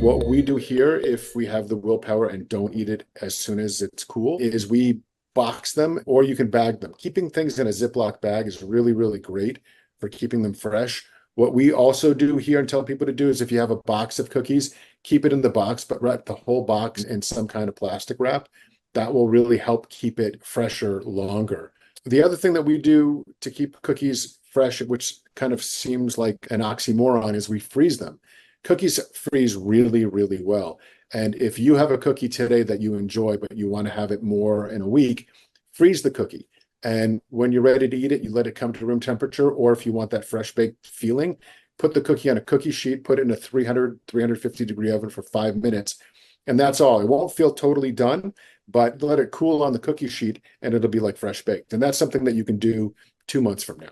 What we do here, if we have the willpower and don't eat it as soon as it's cool, is we box them or you can bag them. Keeping things in a Ziploc bag is really, really great for keeping them fresh. What we also do here and tell people to do is if you have a box of cookies, keep it in the box, but wrap the whole box in some kind of plastic wrap. That will really help keep it fresher longer. The other thing that we do to keep cookies fresh, which kind of seems like an oxymoron, is we freeze them. Cookies freeze really, really well. And if you have a cookie today that you enjoy, but you want to have it more in a week, freeze the cookie. And when you're ready to eat it, you let it come to room temperature. Or if you want that fresh baked feeling, put the cookie on a cookie sheet, put it in a 350-degree oven for 5 minutes. And that's all. It won't feel totally done, but let it cool on the cookie sheet and it'll be like fresh baked. And that's something that you can do 2 months from now.